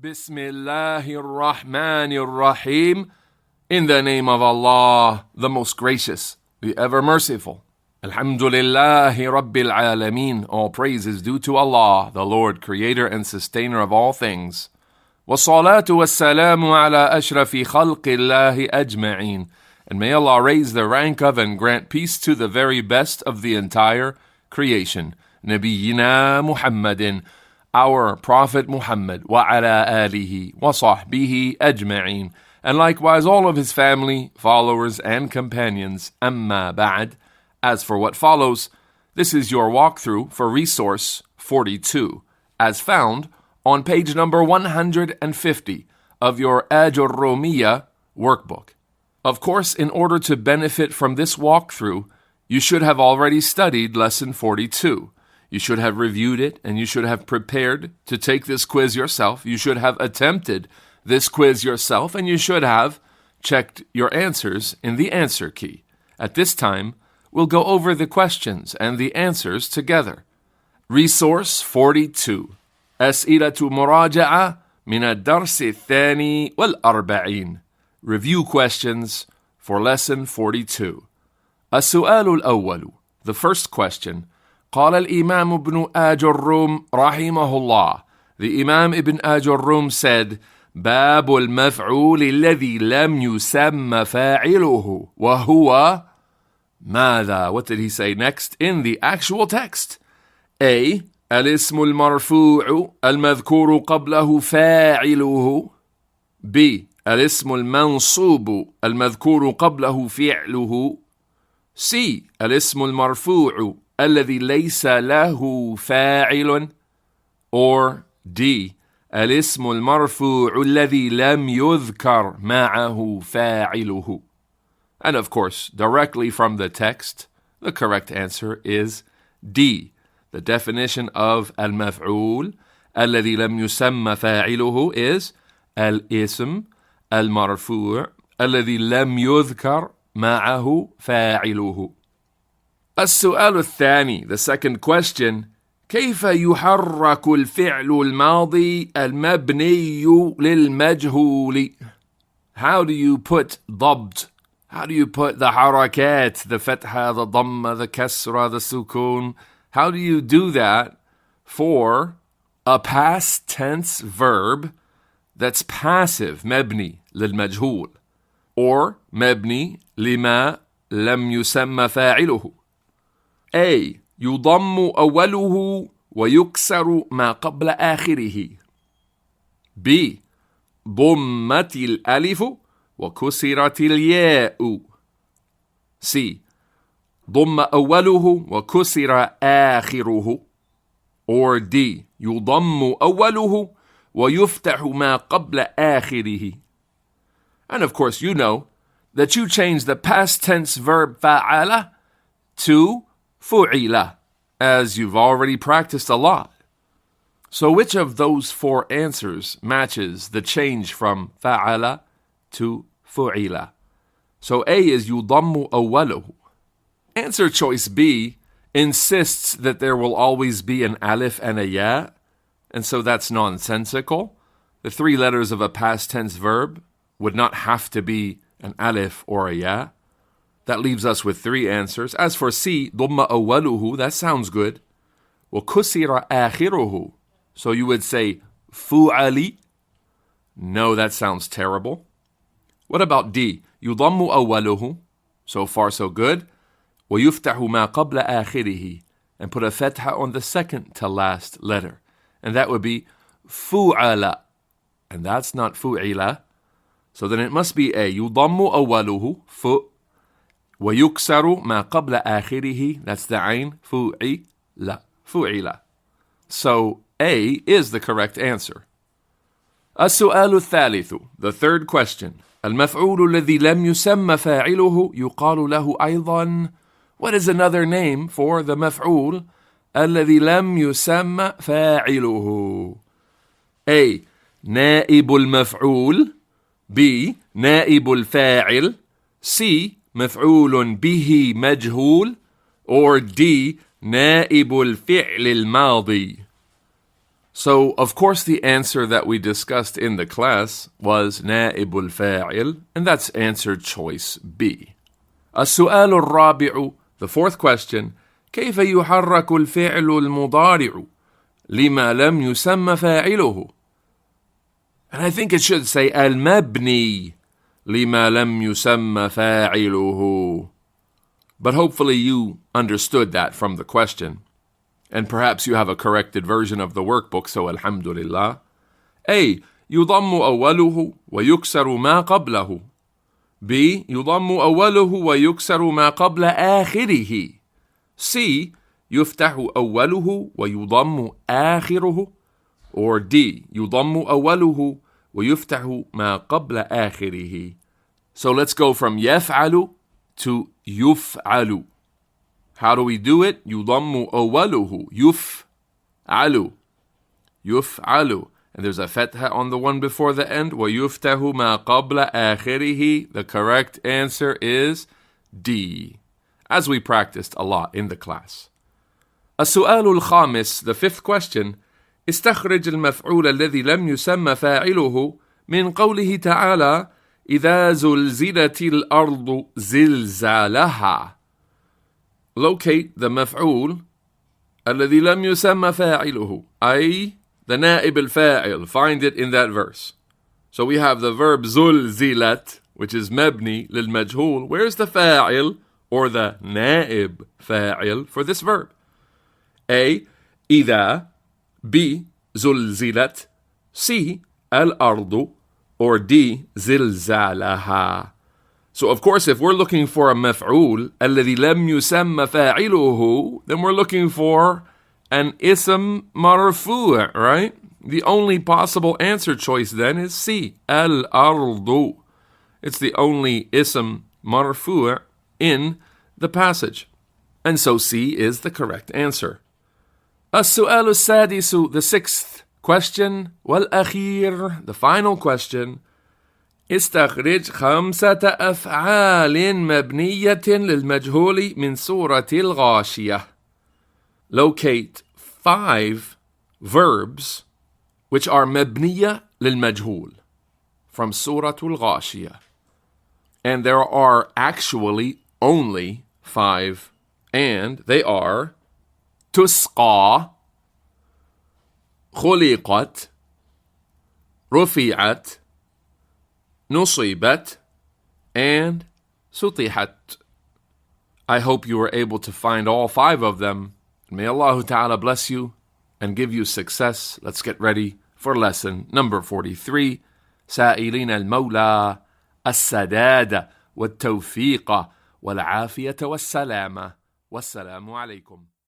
Bismillahir Rahmanir Rahim. In the name of Allah, the most gracious, the ever merciful. Alhamdulillahi Rabbil Alameen. All praise is due to Allah, the Lord, creator and sustainer of all things. Wassalatu wassalamu ala ashrafi khalqillahi ajma'een. And may Allah raise the rank of and grant peace to the very best of the entire creation. Nabiyyina Muhammadin, our Prophet Muhammad, wa ala alihi wa sahbihi ajma'een, and likewise all of his family, followers, and companions. Amma ba'd. As for what follows, this is your walkthrough for resource 42, as found on page number 150 of your Ajurrumiyyah workbook. Of course, in order to benefit from this walkthrough, you should have already studied lesson 42. You should have reviewed it, and you should have prepared to take this quiz yourself. You should have attempted this quiz yourself, and you should have checked your answers in the answer key. At this time, we'll go over the questions and the answers together. Resource 42. أسئلة مراجعة من الدرس الثاني والأربعين. Review questions for lesson 42. السؤال الأول. The first question. قال الإمام ابن آجرم رحمه الله. The Imam Ibn Ajurrum said, باب المفعول الذي لم يسمى فاعله وهو ماذا? What did he say next in the actual text? A. الاسم المرفوع المذكور قبله فاعله. B. الاسم المنصوب المذكور قبله فعله. C. الاسم المرفوع الذي ليس له فاعل. Or D. الاسم المرفوع الذي لم يذكر معه فاعله. And of course, directly from the text, the correct answer is D. The definition of المفعول الذي لم يسمى فاعله is الاسم المرفوع الذي لم يذكر معه فاعله. السؤال الثاني. The second question. كيف يحرك الفعل الماضي المبني للمجهول? How do you put ضبط? How do you put the حركات, the فتحة, the ضمة, the كسرة, the سكون? How do you do that for a past tense verb that's passive, مبني للمجهول, or مبني لما لم يسمى فاعله? A. يضم أوله ويكسر ما قبل آخره. B. ضمت الألف وكسرت الياء. C. ضم أوله وكسر آخره. Or D. يضم أوله ويفتح ما قبل آخره. And of course you know that you change the past tense verb فعل to فُعِلَ, as you've already practiced a lot. So which of those four answers matches the change from فَعَلَ to فُعِلَ? So A is يُضَمُّ أَوَّلُهُ. Answer choice B insists that there will always be an alif and a ya, and so that's nonsensical. The three letters of a past tense verb would not have to be an alif or a ya. That leaves us with three answers. As for C, ضم أوله, that sounds good. وكسر آخره. So you would say فُعَلِ. No, that sounds terrible. What about D? يضم أوله. So far so good. ويفتح ما قبل آخره. And put a fatha on the second to last letter. And that would be فُعَلَ. And that's not فُعِلَ. So then it must be A. يضم أوله ف. ويكسر ما قبل آخره. That's the عين. فُعِلَ. فُعِلَ. So A is the correct answer. السؤال الثالث. The third question. المفعول الذي لم يسمى فاعله يقال له أيضا. What is another name for the مفعول الذي لم يسمى فاعله? A. نائب المفعول. B. نائب الفاعل. C. مفعول به مجهول. Or D. نائب الفعل الماضي. So, of course, the answer that we discussed in the class was نائب الفاعل, and that's answer choice B. السؤال الرابع, the fourth question, كيف يحرك الفعل المضارع لما لم يسمى فاعله? And I think it should say المبني لما لم يسمى فاعله. But hopefully you understood that from the question. And perhaps you have a corrected version of the workbook, so alhamdulillah. A. يضم أوله ويكسر ما قبله. B. يضم أوله ويكسر ما قبل آخره. C. يفتح أوله ويضم آخره. Or D. يضم أوله ويفتح ما قبل آخره. So let's go from يفعل to يفعل. How do we do it? يضم أوله يفعل. يفعل. And there's a fatha on the one before the end. ويفتح ما قبل آخره. The correct answer is D, as we practiced a lot in the class. السؤال الخامس, the fifth question. استخرج المفعول الذي لم يسمى فاعله من قوله تعالى إذا زلزلت الأرض زلزالها. Locate the مفعول الذي لم يسمى فاعله, أي the نائب الفاعل. Find it in that verse. So we have the verb زلزلت, which is مبني للمجهول. Where's the فاعل or the نائب فاعل for this verb? A. إذا. B. زلزلت. C. الأرض. Or D. زلزالها. So of course, if we're looking for a مفعول الذي لم يسمى فاعله, then we're looking for an اسم مرفوع, right? The only possible answer choice then is C. الأرض. It's the only اسم مرفوع in the passage. And so C is the correct answer. السؤال السادس, the sixth question, والأخير, the final question. استخرج 5 أفعال مبنية للمجهول من سورة الغاشية. Locate 5 verbs which are مبنية للمجهول from سورة الغاشية. And there are actually only 5, and they are تسقى, خلقت, رفعت, نصبت, and سطحت. I hope you were able to find all 5 of them. May Allah Ta'ala bless you and give you success. Let's get ready for lesson number 43. سائلين المولى السداد والتوفيق والعافية والسلامة. والسلام عليكم.